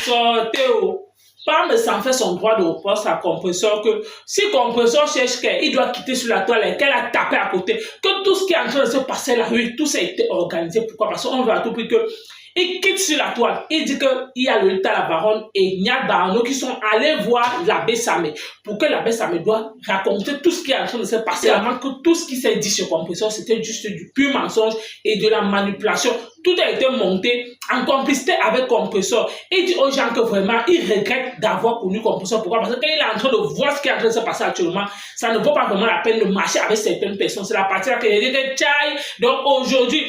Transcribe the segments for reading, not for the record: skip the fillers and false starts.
compresseur, Théo. Pas me sans faire son droit de reproche à compresseur que si compresseur cherche qu'elle, il doit quitter sur la toile et qu'elle a tapé à côté. Que tout ce qui est en train de se passer là, oui, tout ça a été organisé. Pourquoi? Parce qu'on veut à tout prix que il quitte sur la toile. Il dit qu'il y a Lolita la baronne et Nyat Barano qui sont allés voir l'abbé Samé. Pour que l'abbé Samé doit raconter tout ce qui est en train de se passer. Avant que tout ce qui s'est dit sur compresseur, c'était juste du pur mensonge et de la manipulation. Tout a été monté en complicité avec compresseur. Il dit aux gens que vraiment, il regrette d'avoir connu compresseur. Pourquoi? Parce qu'il est en train de voir ce qui est en train de se passer actuellement. Ça ne vaut pas vraiment la peine de marcher avec certaines personnes. C'est la partie là que j'ai dit que tchaï. Donc aujourd'hui,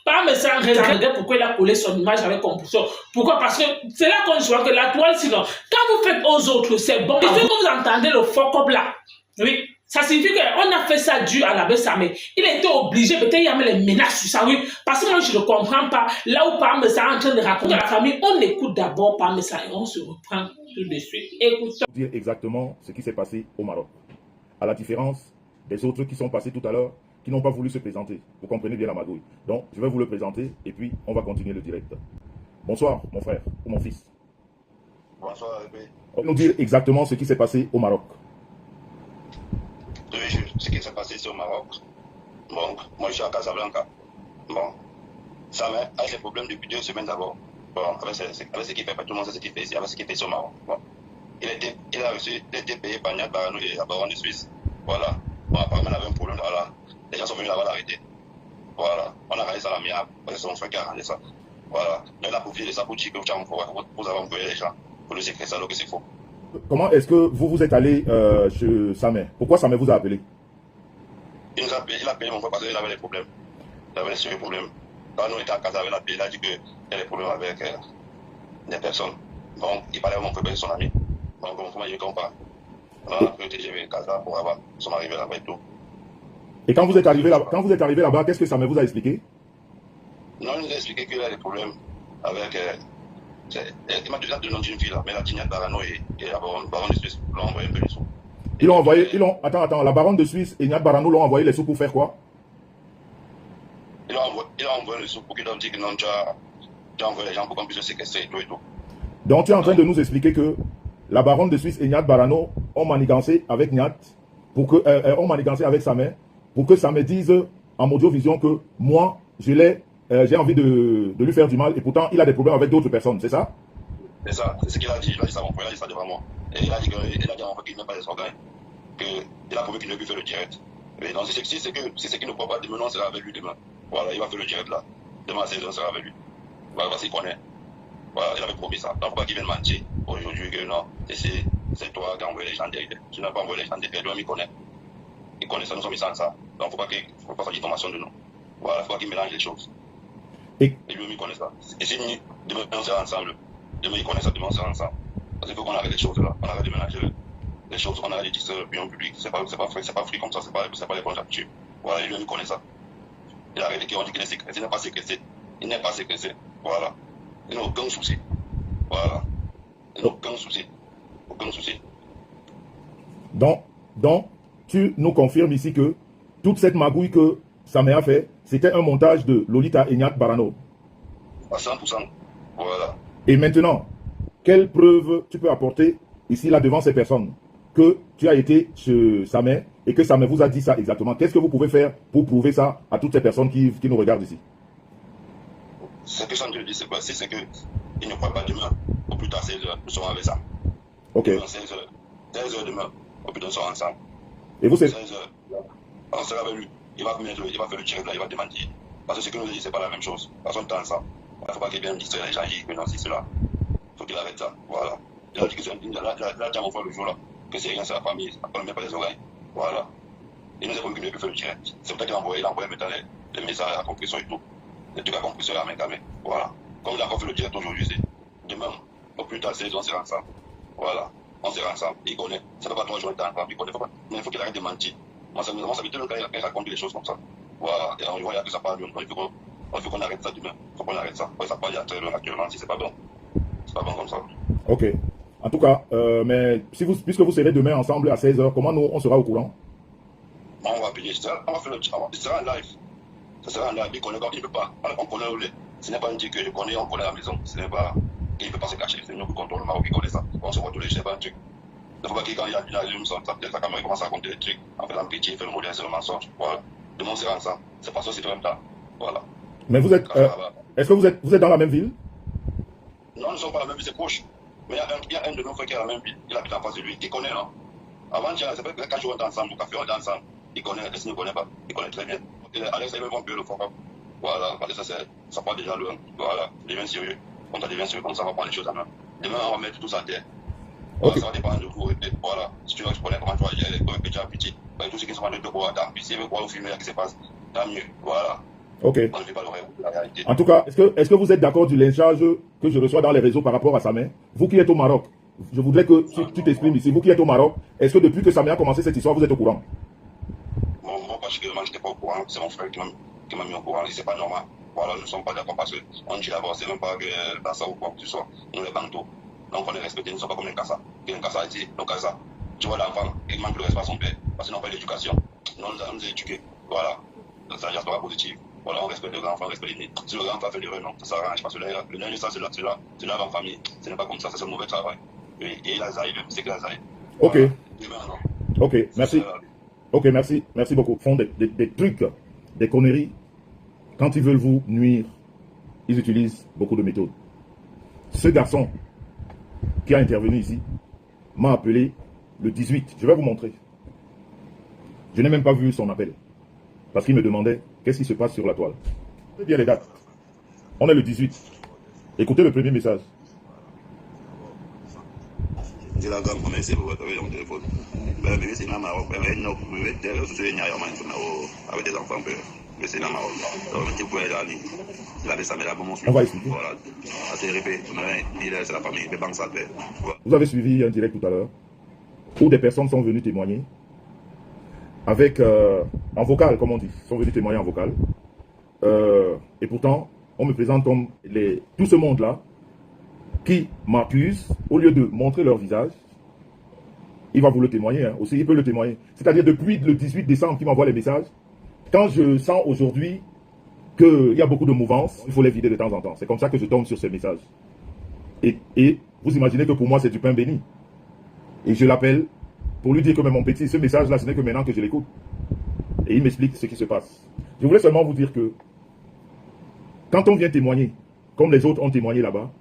pas me sans regret pourquoi il a collé son image avec compresseur. Pourquoi? Parce que c'est là qu'on voit que la toile, sinon, quand vous faites aux autres, c'est bon. Et ce que vous entendez le fuck up là, oui, ça signifie qu'on a fait ça dû à l'abbé Samé. Il a été obligé, peut-être il y a les menaces sur ça, oui. Parce que moi, je ne comprends pas. Là où Parmesan est en train de raconter à la famille, on écoute d'abord Parmesan et on se reprend tout de suite. Écoutons. Dire exactement ce qui s'est passé au Maroc. À la différence des autres qui sont passés tout à l'heure, qui n'ont pas voulu se présenter. Vous comprenez bien la magouille. Donc, je vais vous le présenter et puis on va continuer le direct. Bonsoir, mon frère ou mon fils. Bonsoir, Rébé. On va nous dire exactement ce qui s'est passé au Maroc. Ce qui s'est passé ici au Maroc. Bon, moi je suis à Casablanca. Bon, ça a des problèmes depuis 2 semaines d'abord. Bon, avec ce qui fait, pas tout le monde sait ce qu'il fait ici, avec ce qui fait ici au Maroc. Bon, il a été payé par Nyat Barano et la baronne de Suisse. Voilà. Bon, apparemment, il avait un problème. Voilà. Les gens sont venus là-bas l'arrêter. Voilà. On a arrêté ça à l'amiable. C'est son frère qui a arrêté ça. Voilà. Mais il a profité de ça pour dire que vous avez envoyé les gens. Pour le secret, ça, alors que c'est faux. Comment est-ce que vous êtes allé chez Samé? Pourquoi Samé vous a appelé? Il a payé mon frère parce qu'il avait des problèmes. Il avait des sérieux problèmes. Quand nous étions à Casa avec la paix, il a dit qu'il y a des problèmes avec des personnes. Donc, il parlait à mon frère et son ami. Donc, comment il ne comprend pas. On a pris le TGV à Casa pour avoir. Ils sont arrivés là-bas et tout. Et quand vous êtes arrivé là-bas, qu'est-ce que Samé vous a expliqué? Non, il nous a expliqué qu'il a des problèmes avec. Il m'a donné le nom d'une fille là, mais la Nyat Barano et la baronne de Suisse l'ont envoyé un peu les sous. Ils l'ont envoyé, attends, la baronne de Suisse et Nyat Barano l'ont envoyé les sous pour faire quoi? Il a envoyé les sous pour qu'il leur dise que non, tu as envoyé les gens pour qu'on puisse se séquestrer et tout et tout. Donc tu es en train de nous expliquer que la baronne de Suisse et Nyat Barano ont manigancé avec Nyat, ont manigancé avec Samé, pour que Samé dise en Audiovision que moi, j'ai envie de lui faire du mal et pourtant il a des problèmes avec d'autres personnes, c'est ça? C'est ça, c'est ce qu'il a dit. Il a dit ça à mon frère, il a dit ça devant moi. Et il a dit à mon frère qu'il n'aime pas les organes, qu'il a prouvé qu'il ne peut faire le direct. Et donc, si c'est ce qu'il ne croit pas, demain, on sera avec lui demain. Voilà, il va faire le direct là. Demain à 16h, on sera avec lui. Voilà, parce qu'il connaît. Voilà, il avait promis ça. Donc, pourquoi qu'il vienne mentir aujourd'hui que non, c'est toi qui as envoyé les gens derrière. Tu n'as pas envoyé les gens derrière, lui-même il connaît. Il connaît ça, nous sommes ici sans ça. Donc, il ne faut pas faire d'information de nous. Voilà, il faut qu'il mélange les choses. Et lui-même il connaît ça. Et si demain, on sera ensemble. Demain, il connaît ça, demain, on sera ensemble. Parce qu'il faut qu'on arrête les choses là. On arrête de mélanger les choses. On arrête de dire ça l'opinion publique. C'est pas free comme ça, c'est pas les bonnes habitudes. Voilà, lui-même il connaît ça. Il a arrêté qu'on dit qu'il est séquestré. Il n'est pas séquestré. Il n'est pas séquestré. Voilà. Il n'a aucun souci. Voilà. Il n'a aucun souci. Aucun souci. Donc, tu nous confirmes ici que toute cette magouille que Samé a fait, c'était un montage de Lolita et Nyat Barano. À 100%. Voilà. Et maintenant, quelle preuve tu peux apporter ici, là, devant ces personnes, que tu as été chez Samé et que Samé vous a dit ça exactement? Qu'est-ce que vous pouvez faire pour prouver ça à toutes ces personnes qui nous regardent ici? Ce que Samé dit, c'est quoi? C'est qu'il ne croit pas demain. Au plus tard, 16h, nous serons avec ça. Ok. 16h demain, au plus tard, nous serons ensemble. Et vous, c'est 16h, on sera avec lui. Il va faire le direct là, il va démentir. Parce que ce que nous dit, c'est pas la même chose. Personne ne ça. Il ne faut pas qu'il vienne distraire les gens, que non, c'est cela. Il faut qu'il arrête ça. Voilà. Il a dit que c'est un digne. Là, tu as mon frère le jour là, que c'est rien, c'est la famille. Après, on ne met pas les oreilles. Voilà. Il nous a promis qu'il ne peut faire le direct. C'est pour ça qu'il a envoyé maintenant les messages à compression et tout. Les trucs à compression à la main. Voilà. Comme il a encore fait le direct aujourd'hui, c'est demain, au plus tard, 16 on sera ensemble. Voilà. On sera ensemble. Il connaît. Ça ne va pas 3 jours de temps ensemble. Il connaît. Mais il faut qu'il arrête de mentir. Moi, ça m'habite le gars, il raconte des choses comme ça. Voilà. Et on voit que ça parle de nous. Il faut qu'on arrête ça demain. Il faut qu'on arrête ça. Ça parle actuellement, si c'est pas bon. C'est pas bon comme ça. Ok. En tout cas, mais puisque vous serez demain ensemble à 16h, comment nous, on sera au courant? On va payer. On va faire le travail. Ce sera en live. Ça sera en live. Il connaît pas. Il ne peut pas. On connaît où il est. Ce n'est pas une dit que je connais, on connaît la maison. Ce n'est pas. Il ne peut pas se cacher. nous contrôlons le Maroc, qui connaît ça. On se voit tous les chefs, un truc. Il ne faut pas qu'il allume sa caméra, il commence à raconter des trucs, en faisant pitié, il fait le modèle, c'est le mensonge. Voilà. Le monde sera ensemble. C'est pas ça, c'est même temps. Voilà. Mais vous êtes. Est-ce que vous êtes dans la même ville? Non, nous ne sommes pas la même ville, c'est proche. Mais il y a un de nos frères qui est à la même ville. Il habite en face de lui. Il connaît, non? Avant, c'est vrai que quand on est ensemble, au café, on est ensemble. Il connaît, est-ce qu'il ne connaît pas? Il connaît très bien. Alex, il même un peu le forum. Voilà, parce que ça prend déjà le. Voilà, devient sérieux. Quand on devient sérieux, comme ça, on va prendre les choses en main. Demain, on va mettre tout ça à terre. Okay. Ça va dépendre de vous. Voilà, si tu connais comment tu vas gérer, tu peux déjà petit. Tout ce qui se passe de deux bois, tant pis, si vous au film, qui se passe, tant mieux. Voilà. Ok. On ne vit pas la réalité. En tout cas, est-ce que vous êtes d'accord du lynchage que je reçois dans les réseaux par rapport à Samé? Vous qui êtes au Maroc, je voudrais que tu t'exprimes ici. Vous qui êtes au Maroc, est-ce que depuis que Samé a commencé cette histoire, vous êtes au courant? Moi, particulièrement, je n'étais pas au courant. C'est mon frère qui m'a mis au courant. Et c'est pas normal. Voilà, nous ne sommes pas d'accord parce qu'on dit d'abord, c'est même pas que dans ça ou quoi que ce soit. Nous, les bantos. Donc, on est respecté. Nous ne sommes pas comme un Kassa. Un Kassa a dit, donc Kassa, tu vois l'enfant, il manque le respect à son père. Parce qu'ils n'ont pas l'éducation. Nous, nous allons nous éduquer. Voilà. Donc, ça, c'est pas positif. Voilà, on respecte le grand enfant, on respecte les nés. Si le grand enfant fait du non, ça s'arrange. Parce que le nain, ça, c'est là en famille. Ce n'est pas comme ça, c'est un mauvais travail. Et la Zaï, c'est que la Zaï. Ok. Ok, merci. Ok, merci. Merci beaucoup. Ils font des trucs, des conneries. Quand ils veulent vous nuire, ils utilisent beaucoup de méthodes. Ce garçon qui a intervenu ici m'a appelé le 18. Je vais vous montrer. Je n'ai même pas vu son appel. Parce qu'il me demandait qu'est-ce qui se passe sur la toile. Je vais bien les dates. On est le 18. Écoutez le premier message. Je la gamme, mais c'est pour votre téléphone. Mais c'est dans Maroc. Avec des enfants, mais c'est dans Maroc. Donc, vous aller. On va expliquer. Voilà. C'est la famille, les banques ça fait. Vous avez suivi un direct tout à l'heure où des personnes sont venues témoigner avec en vocal, comme on dit, sont venus témoigner en vocal. Et pourtant, on me présente comme tout ce monde-là qui m'accuse, au lieu de montrer leur visage, il va vous le témoigner, hein, aussi, il peut le témoigner. C'est-à-dire depuis le 18 décembre qu'il m'envoie les messages, quand je sens aujourd'hui qu'il y a beaucoup de mouvances, il faut les vider de temps en temps. C'est comme ça que je tombe sur ces messages. Et vous imaginez que pour moi, c'est du pain béni. Et je l'appelle pour lui dire que, mais mon petit, ce message-là, ce n'est que maintenant que je l'écoute. Et il m'explique ce qui se passe. Je voulais seulement vous dire que, quand on vient témoigner, comme les autres ont témoigné là-bas,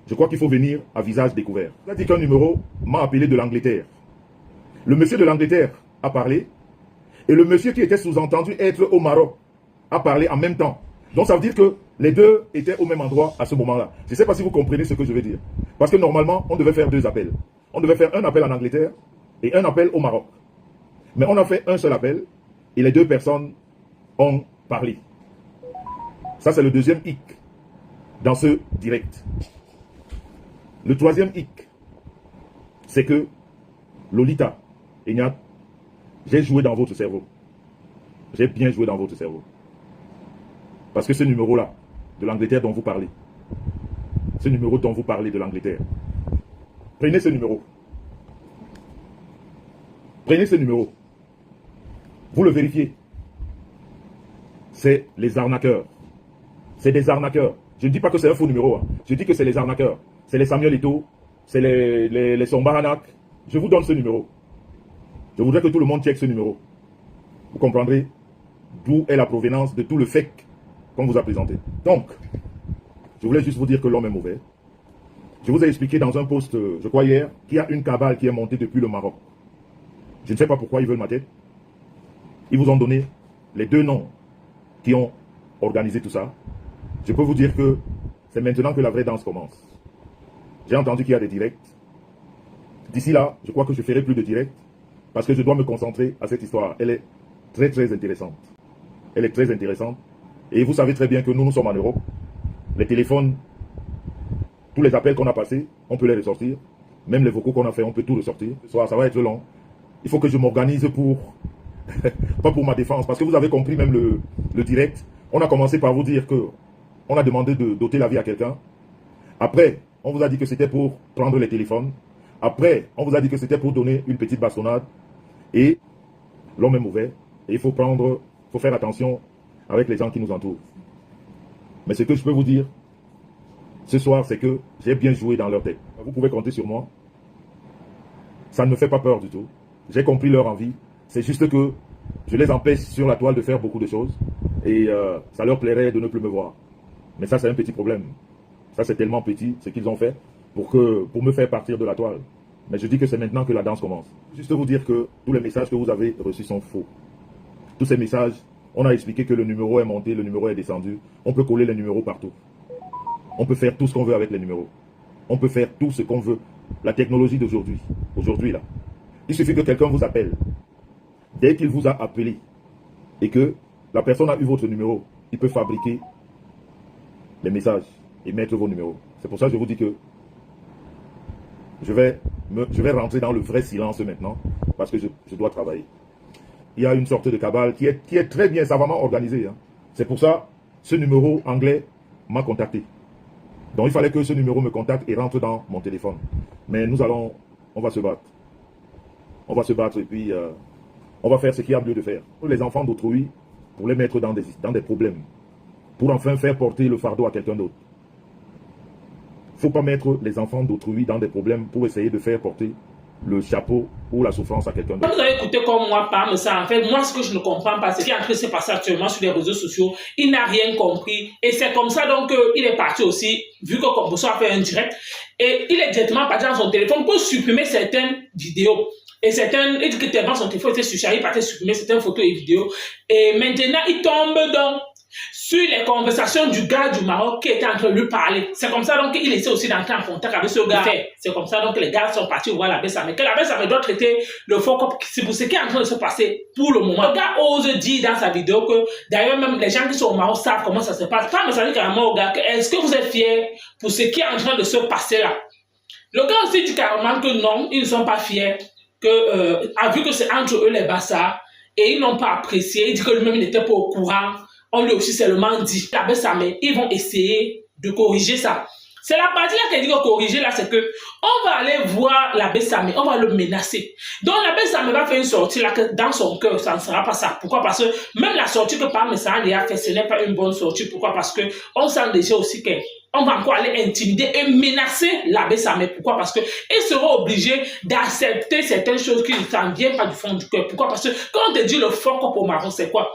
je crois qu'il faut venir à visage découvert. Il a dit qu'un numéro m'a appelé de l'Angleterre. Le monsieur de l'Angleterre a parlé, et le monsieur qui était sous-entendu être au Maroc a parlé en même temps. Donc ça veut dire que les deux étaient au même endroit à ce moment-là. Je ne sais pas si vous comprenez ce que je veux dire. Parce que normalement, on devait faire deux appels. On devait faire un appel en Angleterre et un appel au Maroc. Mais on a fait un seul appel et les deux personnes ont parlé. Ça, c'est le deuxième hic dans ce direct. Le troisième hic, c'est que Lolita, Ignat, j'ai joué dans votre cerveau. J'ai bien joué dans votre cerveau. Parce que ce numéro-là, de l'Angleterre dont vous parlez, ce numéro dont vous parlez de l'Angleterre, prenez ce numéro. Prenez ce numéro. Vous le vérifiez. C'est les arnaqueurs. C'est des arnaqueurs. Je ne dis pas que c'est un faux numéro. Hein. Je dis que c'est les arnaqueurs. C'est les Samuel Eto'o. C'est les Sombaranak. Je vous donne ce numéro. Je voudrais que tout le monde check ce numéro. Vous comprendrez d'où est la provenance de tout le fake qu'on vous a présenté. Donc, je voulais juste vous dire que l'homme est mauvais. Je vous ai expliqué dans un post, je crois hier, qu'il y a une cabale qui est montée depuis le Maroc. Je ne sais pas pourquoi ils veulent ma tête. Ils vous ont donné les deux noms qui ont organisé tout ça. Je peux vous dire que c'est maintenant que la vraie danse commence. J'ai entendu qu'il y a des directs. D'ici là, je crois que je ferai plus de directs parce que je dois me concentrer à cette histoire. Elle est très très intéressante. Elle est très intéressante. Et vous savez très bien que nous sommes en Europe. Les téléphones, tous les appels qu'on a passés, on peut les ressortir. Même les vocaux qu'on a fait, on peut tout ressortir. Ça va être long. Il faut que je m'organise pour... pas pour ma défense. Parce que vous avez compris même le direct. On a commencé par vous dire que on a demandé de doter la vie à quelqu'un. Après, on vous a dit que c'était pour prendre les téléphones. Après, on vous a dit que c'était pour donner une petite bastonnade. Et l'homme est mauvais. Et il faut faire attention avec les gens qui nous entourent. Mais ce que je peux vous dire, ce soir, c'est que j'ai bien joué dans leur tête. Vous pouvez compter sur moi. Ça ne me fait pas peur du tout. J'ai compris leur envie. C'est juste que je les empêche sur la toile de faire beaucoup de choses. Et ça leur plairait de ne plus me voir. Mais ça, c'est un petit problème. Ça, c'est tellement petit, ce qu'ils ont fait, pour me faire partir de la toile. Mais je dis que c'est maintenant que la danse commence. Juste vous dire que tous les messages que vous avez reçus sont faux. Tous ces messages, on a expliqué que le numéro est monté, le numéro est descendu. On peut coller les numéros partout. On peut faire tout ce qu'on veut avec les numéros. On peut faire tout ce qu'on veut. La technologie d'aujourd'hui, là, il suffit que quelqu'un vous appelle. Dès qu'il vous a appelé et que la personne a eu votre numéro, il peut fabriquer les messages et mettre vos numéros. C'est pour ça que je vous dis que je vais rentrer dans le vrai silence maintenant parce que je dois travailler. Il y a une sorte de cabale qui est très bien savamment organisée. Hein. C'est pour ça ce numéro anglais m'a contacté. Donc il fallait que ce numéro me contacte et rentre dans mon téléphone. Mais on va se battre. On va se battre et puis on va faire ce qu'il y a mieux de faire. Pour les enfants d'autrui, pour les mettre dans des problèmes. Pour enfin faire porter le fardeau à quelqu'un d'autre. Il ne faut pas mettre les enfants d'autrui dans des problèmes pour essayer de faire porter le chapeau ou la souffrance à quelqu'un d'autre. Vous avez écouté comme moi, par ça, en fait, moi, ce que je ne comprends pas, c'est ce qui est en train de se passer actuellement sur les réseaux sociaux. Il n'a rien compris. Et c'est comme ça, donc, il est parti aussi, vu que Composo a fait un direct, et il est directement parti dans son téléphone pour supprimer certaines vidéos. Et il dit que tellement son téléphone était surchargé, il partait supprimer certaines photos et vidéos. Et maintenant, il tombe donc sur les conversations du gars du Maroc qui était en train de lui parler. C'est comme ça donc qu'il essaie aussi d'entrer en contact avec ce gars. C'est comme ça donc que les gars sont partis voir la Bessame. Que la Bessame doit traiter le faux cop. C'est pour ce qui est en train de se passer pour le moment. Le gars ose dire dans sa vidéo que d'ailleurs même les gens qui sont au Maroc savent comment ça se passe. Pas me ça dit carrément au gars que est-ce que vous êtes fiers pour ce qui est en train de se passer là. Le gars aussi dit carrément que non, ils ne sont pas fiers. Vu que c'est entre eux les Bassards et ils n'ont pas apprécié. Il dit que lui-même n'était pas au courant. On lui aussi seulement dit, la Bessame, ils vont essayer de corriger ça. C'est la partie là qui dit que corriger là, c'est que on va aller voir la Bessame, on va le menacer. Donc la Bessame va faire une sortie là que dans son cœur, ça ne sera pas ça. Pourquoi? Parce que même la sortie que Pam Messane a fait, ce n'est pas une bonne sortie. Pourquoi? Parce que on sent déjà aussi qu'on va encore aller intimider et menacer la Bessame. Pourquoi? Parce qu'ils seront obligés d'accepter certaines choses qui ne s'en viennent pas du fond du cœur. Pourquoi? Parce que quand on te dit le fort au Maroc, c'est quoi?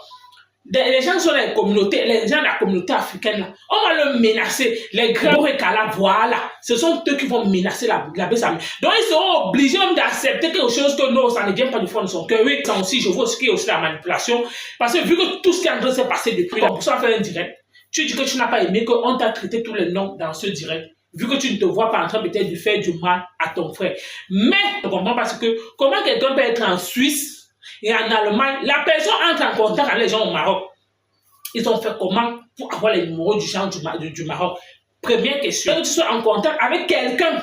Les gens sont dans les communautés, les gens de la communauté africaine là, on va le menacer. Les grands Rekala, voilà, ce sont eux qui vont menacer la Bessame. Donc ils seront obligés d'accepter quelque chose que non, ça ne vient pas du fond de son cœur. Oui, ça aussi, je vois ce qui est aussi la manipulation. Parce que vu que tout ce qui est en train de se passer depuis, pour ça faire un direct, tu dis que tu n'as pas aimé qu'on t'a traité tous les noms dans ce direct. Vu que tu ne te vois pas en train peut-être de faire du mal à ton frère. Mais, je ne comprends pas parce que comment quelqu'un peut être en Suisse et en Allemagne, la personne entre en contact avec les gens au Maroc. Ils ont fait comment pour avoir les numéros du gens du Maroc? Première question. Que tu sois en contact avec quelqu'un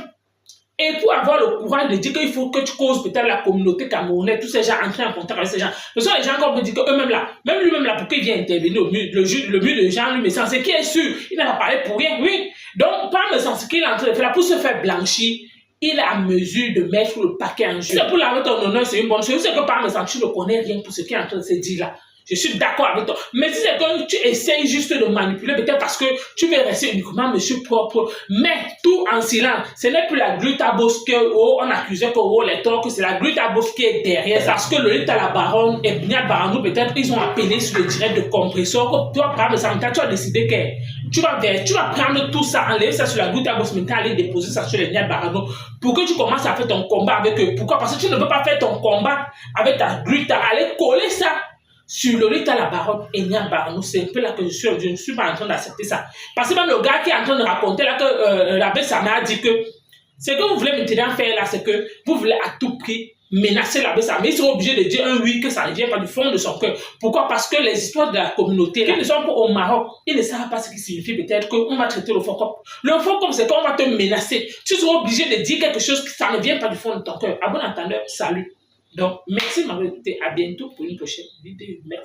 et pour avoir le courage de dire qu'il faut que tu causes peut-être la communauté camerounaise, tous ces gens entrer en contact avec ces gens. Ce sont les gens qui me disent qu'eux-mêmes là, même lui-même là, pourquoi il vient intervenir le but de Jean, lui, mais c'est qui est sûr, il n'a pas parlé pour rien, oui. Donc, par le sens qu'il est en train de faire là, pour se faire blanchir, il est à mesure de mettre le paquet en jeu. C'est pour laver ton honneur, c'est une bonne chose. C'est que par exemple, tu ne connais rien pour ce qui est en train de se dire là. Je suis d'accord avec toi. Mais si c'est que tu essayes juste de manipuler, peut-être parce que tu veux rester uniquement monsieur propre, mais tout en silence. Ce n'est plus la glutabos que on accusait que les torts, que c'est la glutabos qui est derrière. Parce que le lit à la baronne et Bignat Baranou, peut-être, ils ont appelé sur le direct de compresseur. Toi, par exemple, tu as décidé que tu vas prendre tout ça, enlever ça sur la glutabos, maintenant aller déposer ça sur les Bignat Baranou pour que tu commences à faire ton combat avec eux. Pourquoi? Parce que tu ne veux pas faire ton combat avec ta gluta, aller coller ça sur le lit à la baronne et Nian Baranou. C'est un peu là que je ne suis pas en train d'accepter ça. Parce que même le gars qui est en train de raconter là que la Bessame a dit que ce que vous voulez maintenant faire là, c'est que vous voulez à tout prix menacer la Bessame. Ils sont obligés de dire un oui, que ça ne vient pas du fond de son cœur. Pourquoi? Parce que les histoires de la communauté là, qui ne sont pas au Maroc, ils ne savent pas ce qui signifie peut-être qu'on va traiter le faux cop. Le faux cop, c'est qu'on va te menacer. Tu seras obligé de dire quelque chose qui ça ne vient pas du fond de ton cœur. À bon entendeur, salut. Donc, merci de m'avoir écouté. À bientôt pour une prochaine vidéo. Merci.